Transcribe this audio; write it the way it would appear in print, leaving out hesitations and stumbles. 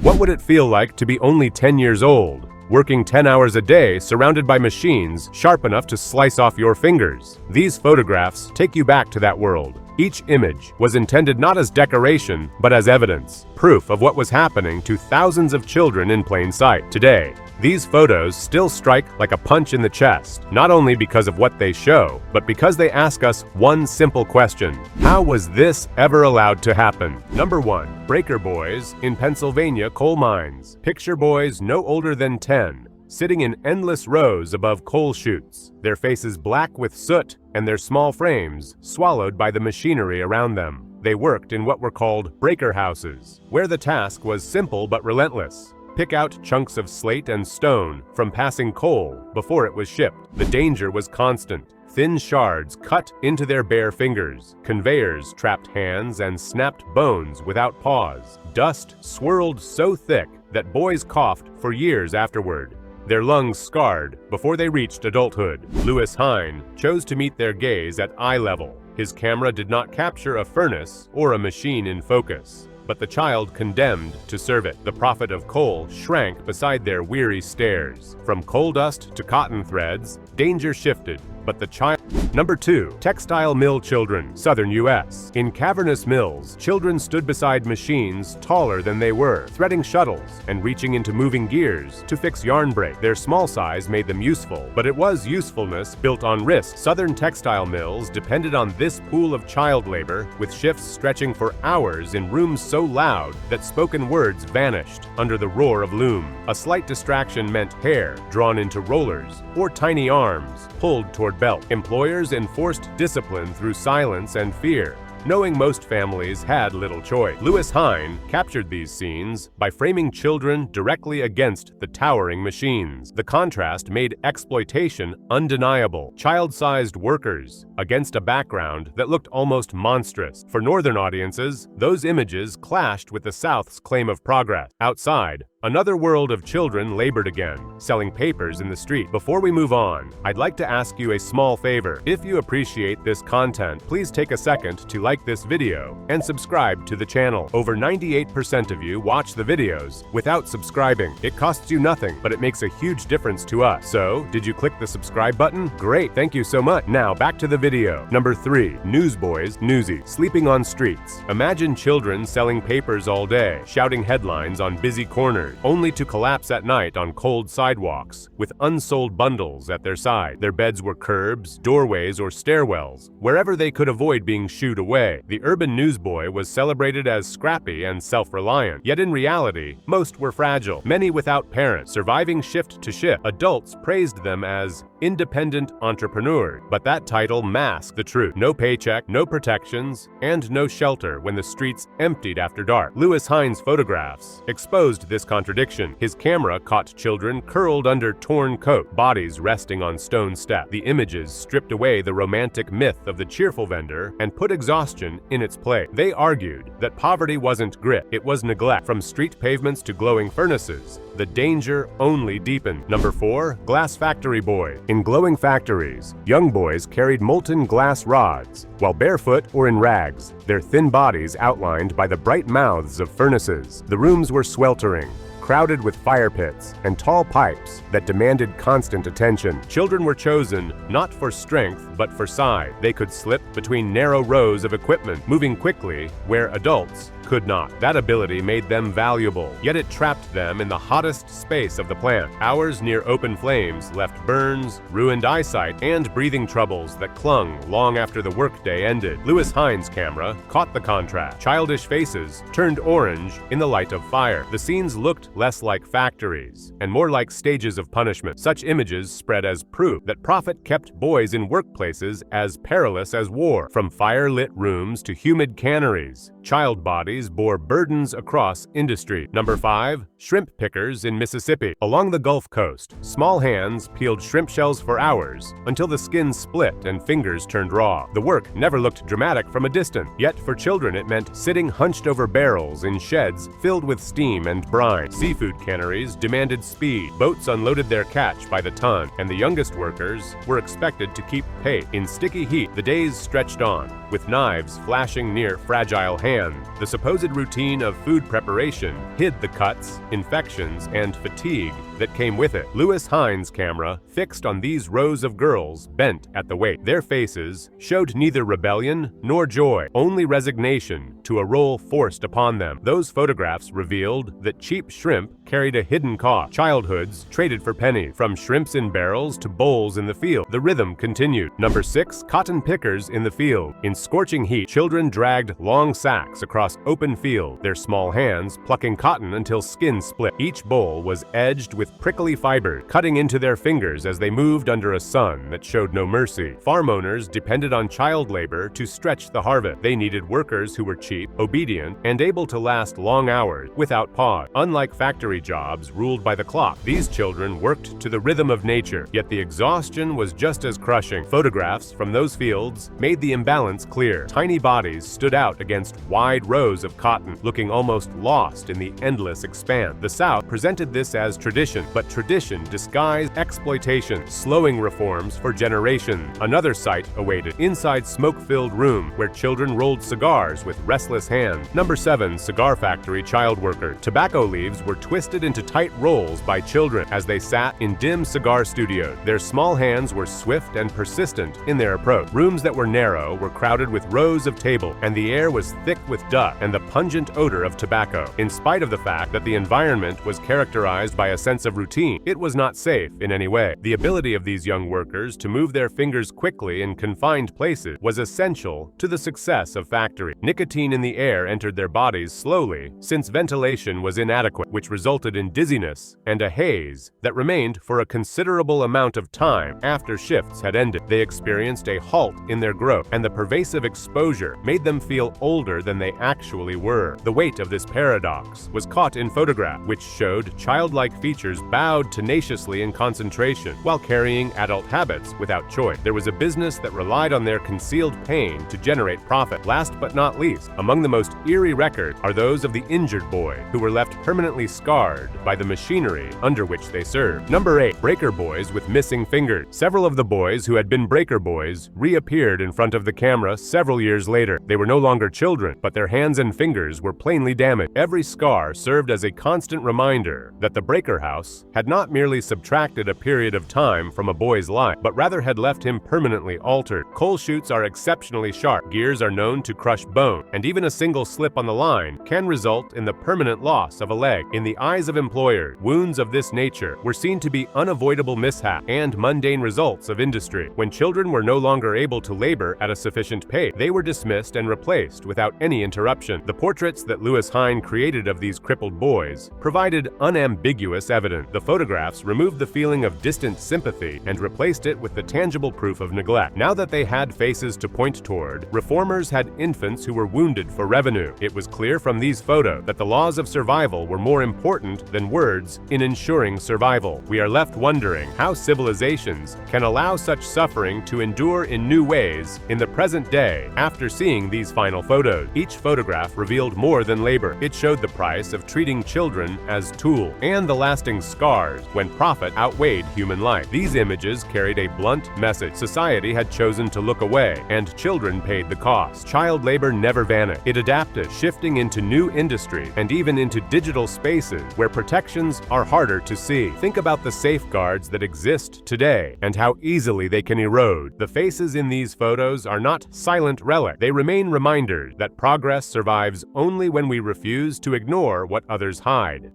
What would it feel like to be only 10 years old, working 10 hours a day surrounded by machines sharp enough to slice off your fingers? These photographs take you back to that world. Each image was intended not as decoration, but as evidence, proof of what was happening to thousands of children in plain sight. Today, these photos still strike like a punch in the chest, not only because of what they show, but because they ask us one simple question: how was this ever allowed to happen? Number 1. Breaker boys in Pennsylvania coal mines. Picture boys no older than 10, sitting in endless rows above coal chutes, their faces black with soot and their small frames swallowed by the machinery around them. They worked in what were called breaker houses, where the task was simple but relentless. Pick out chunks of slate and stone from passing coal before it was shipped. The danger was constant. Thin shards cut into their bare fingers. Conveyors trapped hands and snapped bones without pause. Dust swirled so thick that boys coughed for years afterward, their lungs scarred before they reached adulthood. Lewis Hine chose to meet their gaze at eye level. His camera did not capture a furnace or a machine in focus, but the child condemned to serve it. The prophet of coal shrank beside their weary stares. From coal dust to cotton threads, danger shifted, but the child... Number 2. Textile mill children, Southern U.S. In cavernous mills, children stood beside machines taller than they were, threading shuttles and reaching into moving gears to fix yarn break. Their small size made them useful, but it was usefulness built on risk. Southern textile mills depended on this pool of child labor, with shifts stretching for hours in rooms so loud that spoken words vanished under the roar of loom. A slight distraction meant hair drawn into rollers or tiny arms pulled toward belt. Employers enforced discipline through silence and fear, knowing most families had little choice. Lewis Hine captured these scenes by framing children directly against the towering machines. The contrast made exploitation undeniable. Child-sized workers against a background that looked almost monstrous. For Northern audiences, those images clashed with the South's claim of progress. Outside, another world of children labored again, selling papers in the street. Before we move on, I'd like to ask you a small favor. If you appreciate this content, please take a second to like this video and subscribe to the channel. Over 98% of you watch the videos without subscribing. It costs you nothing, but it makes a huge difference to us. So, did you click the subscribe button? Great, thank you so much. Now, back to the video. Number 3. Newsboys, newsies, sleeping on streets. Imagine children selling papers all day, shouting headlines on busy corners, only to collapse at night on cold sidewalks with unsold bundles at their side. Their beds were curbs, doorways, or stairwells, wherever they could avoid being shooed away. The urban newsboy was celebrated as scrappy and self-reliant, yet in reality, most were fragile, many without parents, surviving shift to shift. Adults praised them as independent entrepreneurs, but that title masked the truth. No paycheck, no protections, and no shelter when the streets emptied after dark. Lewis Hine's photographs exposed this contradiction. His camera caught children curled under torn coat, bodies resting on stone steps. The images stripped away the romantic myth of the cheerful vendor and put exhaustion in its place. They argued that poverty wasn't grit, it was neglect. From street pavements to glowing furnaces, the danger only deepened. Number 4. Glass factory boy. In glowing factories, young boys carried molten glass rods, while barefoot or in rags, their thin bodies outlined by the bright mouths of furnaces. The rooms were sweltering, crowded with fire pits and tall pipes that demanded constant attention. Children were chosen not for strength but for size. They could slip between narrow rows of equipment, moving quickly where adults could not. That ability made them valuable, yet it trapped them in the hottest space of the plant. Hours near open flames left burns, ruined eyesight, and breathing troubles that clung long after the workday ended. Lewis Hine's camera caught the contrast. Childish faces turned orange in the light of fire. The scenes looked less like factories and more like stages of punishment. Such images spread as proof that profit kept boys in workplaces as perilous as war. From fire-lit rooms to humid canneries, child bodies bore burdens across industry. Number 5. Shrimp pickers in Mississippi. Along the Gulf Coast, small hands peeled shrimp shells for hours until the skin split and fingers turned raw. The work never looked dramatic from a distance, yet for children it meant sitting hunched over barrels in sheds filled with steam and brine. Seafood canneries demanded speed. Boats unloaded their catch by the ton, and the youngest workers were expected to keep pace. In sticky heat, the days stretched on, with knives flashing near fragile hands. hand. The supposed routine of food preparation hid the cuts, infections, and fatigue that came with it. Lewis Hine's camera fixed on these rows of girls bent at the weight. Their faces showed neither rebellion nor joy, only resignation to a role forced upon them. Those photographs revealed that cheap shrimp carried a hidden cost. Childhoods traded for pennies. From shrimps in barrels to bowls in the field, the rhythm continued. Number 6. Cotton pickers in the field. In scorching heat, children dragged long sacks across open field, their small hands plucking cotton until skin split. Each bowl was edged with prickly fibers, cutting into their fingers as they moved under a sun that showed no mercy. Farm owners depended on child labor to stretch the harvest. They needed workers who were cheap, obedient, and able to last long hours without pause. Unlike factory jobs ruled by the clock, these children worked to the rhythm of nature, yet the exhaustion was just as crushing. Photographs from those fields made the imbalance clear. Tiny bodies stood out against wide rows of cotton, looking almost lost in the endless expanse. The South presented this as tradition, but tradition disguised exploitation, slowing reforms for generations. Another sight awaited. Inside smoke-filled room where children rolled cigars with restless hands. Number 7. Cigar factory child worker. Tobacco leaves were twisted into tight rolls by children as they sat in dim cigar studios. Their small hands were swift and persistent in their approach. Rooms that were narrow were crowded with rows of tables, and the air was thick with dust and the pungent odor of tobacco. In spite of the fact that the environment was characterized by a sense of routine, it was not safe in any way. The ability of these young workers to move their fingers quickly in confined places was essential to the success of factory. Nicotine in the air entered their bodies slowly, since ventilation was inadequate, which resulted in dizziness and a haze that remained for a considerable amount of time after shifts had ended. They experienced a halt in their growth, and the pervasive exposure made them feel older than they actually were. The weight of this paradox was caught in photograph, which showed childlike features bowed tenaciously in concentration while carrying adult habits without choice. There was a business that relied on their concealed pain to generate profit. Last but not least, among the most eerie records are those of the injured boy who were left permanently scarred by the machinery under which they served. Number 8. Breaker boys with missing fingers. Several of the boys who had been breaker boys reappeared in front of the camera several years later. They were no longer children, but their hands and fingers were plainly damaged. Every scar served as a constant reminder that the breaker house had not merely subtracted a period of time from a boy's life, but rather had left him permanently altered. Coal chutes are exceptionally sharp, gears are known to crush bone, and even a single slip on the line can result in the permanent loss of a leg. In the eyes of employers, wounds of this nature were seen to be unavoidable mishaps and mundane results of industry. When children were no longer able to labor at a sufficient pace, they were dismissed and replaced without any interruption. The portraits that Lewis Hine created of these crippled boys provided unambiguous evidence. The photographs removed the feeling of distant sympathy and replaced it with the tangible proof of neglect. Now that they had faces to point toward, reformers had infants who were wounded for revenue. It was clear from these photos that the laws of survival were more important than words in ensuring survival. We are left wondering how civilizations can allow such suffering to endure in new ways in the present day. After seeing these final photos, each photograph revealed more than labor. It showed the price of treating children as tools and the lasting scars when profit outweighed human life. These images carried a blunt message. Society had chosen to look away, and children paid the cost. Child labor never vanished. It adapted, shifting into new industries and even into digital spaces where protections are harder to see. Think about the safeguards that exist today and how easily they can erode. The faces in these photos are not silent relics. They remain reminders that progress survives only when we refuse to ignore what others hide.